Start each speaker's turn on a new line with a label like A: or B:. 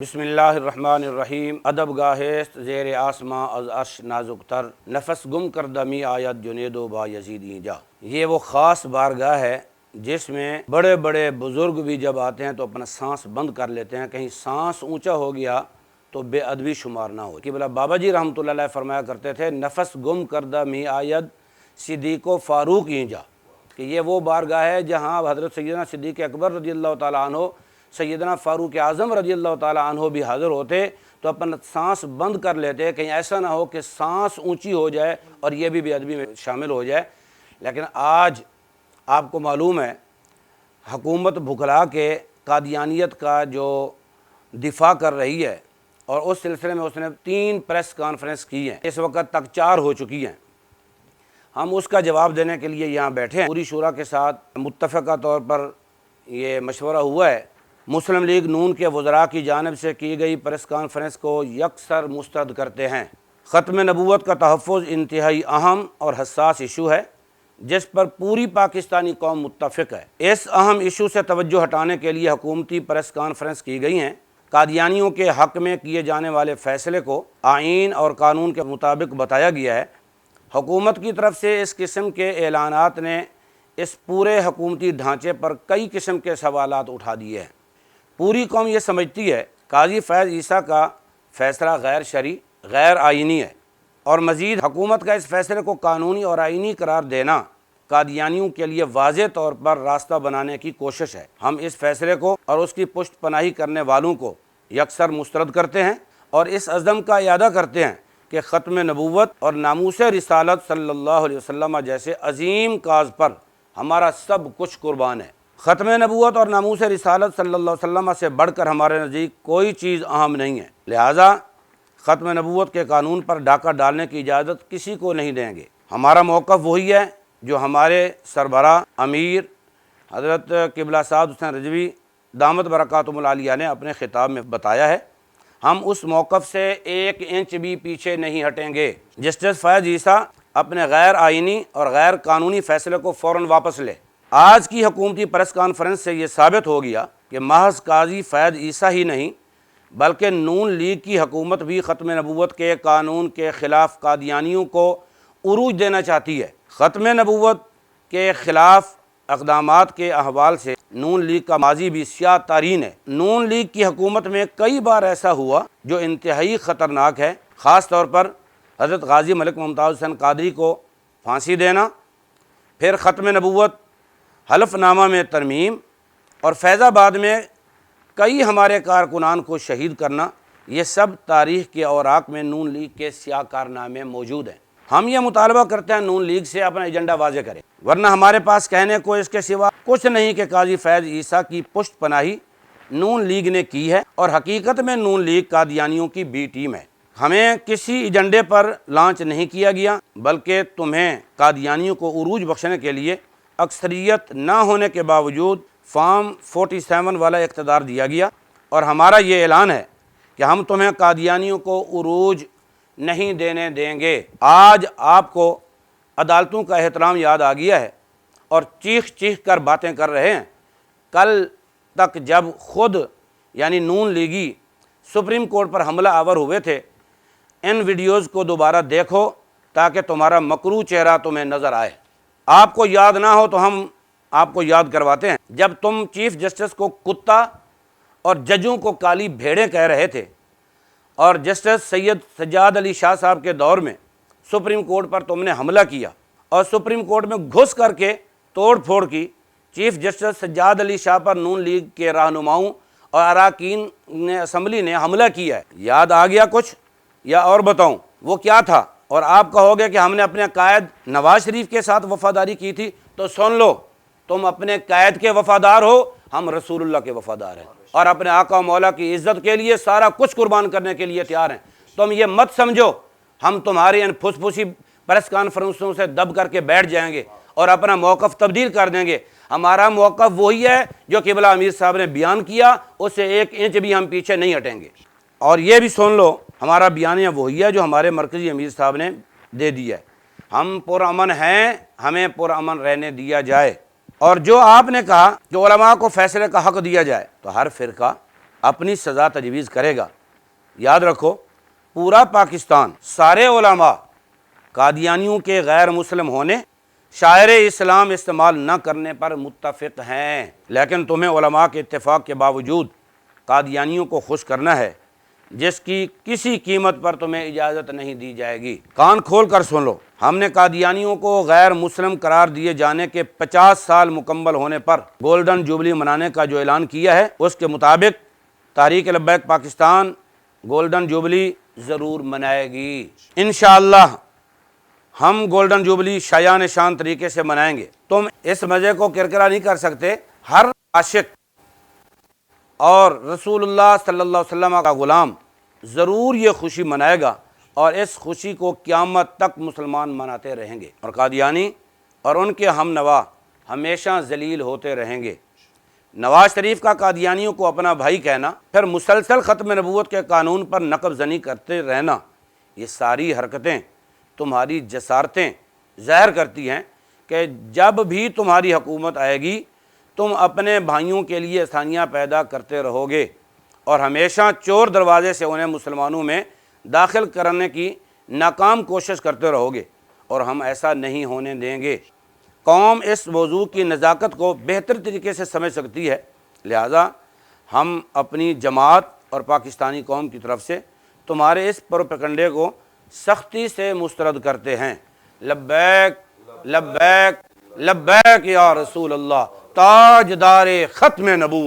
A: بسم اللہ الرحمن الرحیم ادب گاہست زیر آسماں از عرش نازک تر نفس گم کردہ می آیت جنید و با یزیدی جا۔ یہ وہ خاص بارگاہ ہے جس میں بڑے بڑے بزرگ بھی جب آتے ہیں تو اپنا سانس بند کر لیتے ہیں، کہیں سانس اونچا ہو گیا تو بے ادبی شمار نہ ہو۔ قبلہ بابا جی رحمۃ اللہ علیہ فرمایا کرتے تھے نفس گم کردہ می آیت صدیق و فاروق ہی جا، کہ یہ وہ بارگاہ ہے جہاں حضرت سیدنا صدیق اکبر رضی اللہ تعالیٰ عنہ، سیدنا فاروق اعظم رضی اللہ تعالیٰ عنہ بھی حاضر ہوتے تو اپنا سانس بند کر لیتے، کہیں ایسا نہ ہو کہ سانس اونچی ہو جائے اور یہ بھی بے ادبی میں شامل ہو جائے۔ لیکن آج آپ کو معلوم ہے حکومت بھکلا کے قادیانیت کا جو دفاع کر رہی ہے، اور اس سلسلے میں اس نے 3 پریس کانفرنس کی ہیں، اس وقت تک 4 ہو چکی ہیں۔ ہم اس کا جواب دینے کے لیے یہاں بیٹھے ہیں۔ پوری شورا کے ساتھ متفقہ طور پر یہ مشورہ ہوا ہے، مسلم لیگ نون کے وزراء کی جانب سے کی گئی پریس کانفرنس کو یکسر مسترد کرتے ہیں۔ ختم نبوت کا تحفظ انتہائی اہم اور حساس ایشو ہے جس پر پوری پاکستانی قوم متفق ہے۔ اس اہم ایشو سے توجہ ہٹانے کے لیے حکومتی پریس کانفرنس کی گئی ہیں۔ قادیانیوں کے حق میں کیے جانے والے فیصلے کو آئین اور قانون کے مطابق بتایا گیا ہے۔ حکومت کی طرف سے اس قسم کے اعلانات نے اس پورے حکومتی ڈھانچے پر کئی قسم کے سوالات اٹھا دیے ہیں۔ پوری قوم یہ سمجھتی ہے قاضی فیض عیسیٰ کا فیصلہ غیر شرعی، غیر آئینی ہے، اور مزید حکومت کا اس فیصلے کو قانونی اور آئینی قرار دینا قادیانیوں کے لیے واضح طور پر راستہ بنانے کی کوشش ہے۔ ہم اس فیصلے کو اور اس کی پشت پناہی کرنے والوں کو یکسر مسترد کرتے ہیں اور اس عزم کا اعادہ کرتے ہیں کہ ختم نبوت اور ناموس رسالت صلی اللہ علیہ وسلم جیسے عظیم کاز پر ہمارا سب کچھ قربان ہے۔ ختم نبوت اور ناموس رسالت صلی اللہ علیہ وسلم سے بڑھ کر ہمارے نزدیک کوئی چیز اہم نہیں ہے، لہٰذا ختم نبوت کے قانون پر ڈاکہ ڈالنے کی اجازت کسی کو نہیں دیں گے۔ ہمارا موقف وہی ہے جو ہمارے سربراہ امیر حضرت قبلہ سعد حسین رضوی دامت برکاتہم العالیہ نے اپنے خطاب میں بتایا ہے۔ ہم اس موقف سے 1 انچ بھی پیچھے نہیں ہٹیں گے۔ جسٹس فیض عیسیٰ اپنے غیر آئینی اور غیر قانونی فیصلے کو فوراً واپس لے۔ آج کی حکومتی پریس کانفرنس سے یہ ثابت ہو گیا کہ محض قاضی فیض عیسیٰ ہی نہیں بلکہ نون لیگ کی حکومت بھی ختم نبوت کے قانون کے خلاف قادیانیوں کو عروج دینا چاہتی ہے۔ ختم نبوت کے خلاف اقدامات کے احوال سے نون لیگ کا ماضی بھی سیاہ تارین ہے۔ نون لیگ کی حکومت میں کئی بار ایسا ہوا جو انتہائی خطرناک ہے، خاص طور پر حضرت غازی ملک ممتاز حسین قادری کو پھانسی دینا، پھر ختم نبوت حلف نامہ میں ترمیم، اور فیض آباد میں کئی ہمارے کارکنان کو شہید کرنا۔ یہ سب تاریخ کے اوراق میں نون لیگ کے سیاہ کارنامے موجود ہیں۔ ہم یہ مطالبہ کرتے ہیں نون لیگ سے اپنا ایجنڈا واضح کرے، ورنہ ہمارے پاس کہنے کو اس کے سوا کچھ نہیں کہ قاضی فیض عیسیٰ کی پشت پناہی نون لیگ نے کی ہے، اور حقیقت میں نون لیگ قادیانیوں کی بی ٹیم ہے۔ ہمیں کسی ایجنڈے پر لانچ نہیں کیا گیا، بلکہ تمہیں قادیانیوں کو عروج بخشنے کے لیے اکثریت نہ ہونے کے باوجود فارم 47 والا اقتدار دیا گیا، اور ہمارا یہ اعلان ہے کہ ہم تمہیں قادیانیوں کو عروج نہیں دینے دیں گے۔ آج آپ کو عدالتوں کا احترام یاد آ گیا ہے اور چیخ چیخ کر باتیں کر رہے ہیں۔ کل تک جب خود یعنی نون لیگی سپریم کورٹ پر حملہ آور ہوئے تھے، ان ویڈیوز کو دوبارہ دیکھو تاکہ تمہارا مکروہ چہرہ تمہیں نظر آئے۔ آپ کو یاد نہ ہو تو ہم آپ کو یاد کرواتے ہیں، جب تم چیف جسٹس کو کتا اور ججوں کو کالی بھیڑیں کہہ رہے تھے، اور جسٹس سید سجاد علی شاہ صاحب کے دور میں سپریم کورٹ پر تم نے حملہ کیا اور سپریم کورٹ میں گھس کر کے توڑ پھوڑ کی، چیف جسٹس سجاد علی شاہ پر نون لیگ کے رہنماؤں اور اراکین نے اسمبلی نے حملہ کیا ہے۔ یاد آ گیا کچھ یا اور بتاؤں وہ کیا تھا؟ اور آپ کہو گے کہ ہم نے اپنے قائد نواز شریف کے ساتھ وفاداری کی تھی، تو سن لو، تم اپنے قائد کے وفادار ہو، ہم رسول اللہ کے وفادار ہیں، اور اپنے آقا و مولا کی عزت کے لیے سارا کچھ قربان کرنے کے لیے تیار ہیں۔ تم یہ مت سمجھو ہم تمہاری ان پھس پھسی پریس کانفرنسوں سے دب کر کے بیٹھ جائیں گے اور اپنا موقف تبدیل کر دیں گے۔ ہمارا موقف وہی ہے جو قبلہ امیر صاحب نے بیان کیا، اس سے 1 انچ بھی ہم پیچھے نہیں ہٹیں گے۔ اور یہ بھی سن لو، ہمارا بیانیہ وہی ہے جو ہمارے مرکزی امیر صاحب نے دے دیا ہے۔ ہم پرامن ہیں، ہمیں پرامن رہنے دیا جائے۔ اور جو آپ نے کہا کہ علماء کو فیصلے کا حق دیا جائے، تو ہر فرقہ اپنی سزا تجویز کرے گا۔ یاد رکھو، پورا پاکستان، سارے علماء قادیانیوں کے غیر مسلم ہونے، شاعر اسلام استعمال نہ کرنے پر متفق ہیں، لیکن تمہیں علماء کے اتفاق کے باوجود قادیانیوں کو خوش کرنا ہے، جس کی کسی قیمت پر تمہیں اجازت نہیں دی جائے گی۔ کان کھول کر سن لو، ہم نے قادیانیوں کو غیر مسلم قرار دیے جانے کے 50 سال مکمل ہونے پر گولڈن جوبلی منانے کا جو اعلان کیا ہے، اس کے مطابق تحریک لبیک پاکستان گولڈن جوبلی ضرور منائے گی۔ انشاءاللہ ہم گولڈن جوبلی شایان شان طریقے سے منائیں گے۔ تم اس مزے کو کرکرا نہیں کر سکتے۔ ہر عاشق اور رسول اللہ صلی اللہ علیہ وسلم کا غلام ضرور یہ خوشی منائے گا، اور اس خوشی کو قیامت تک مسلمان مناتے رہیں گے، اور قادیانی اور ان کے ہم نوا ہمیشہ ذلیل ہوتے رہیں گے۔ نواز شریف کا قادیانیوں کو اپنا بھائی کہنا، پھر مسلسل ختم نبوت کے قانون پر نقب زنی کرتے رہنا، یہ ساری حرکتیں تمہاری جسارتیں ظاہر کرتی ہیں کہ جب بھی تمہاری حکومت آئے گی تم اپنے بھائیوں کے لیے آسانیاں پیدا کرتے رہو گے، اور ہمیشہ چور دروازے سے انہیں مسلمانوں میں داخل کرنے کی ناکام کوشش کرتے رہو گے، اور ہم ایسا نہیں ہونے دیں گے۔ قوم اس موضوع کی نزاکت کو بہتر طریقے سے سمجھ سکتی ہے، لہٰذا ہم اپنی جماعت اور پاکستانی قوم کی طرف سے تمہارے اس پروپیگنڈے کو سختی سے مسترد کرتے ہیں۔ لبیک لبیک لبیک یا رسول اللہ، تاجدار ختم نبوت۔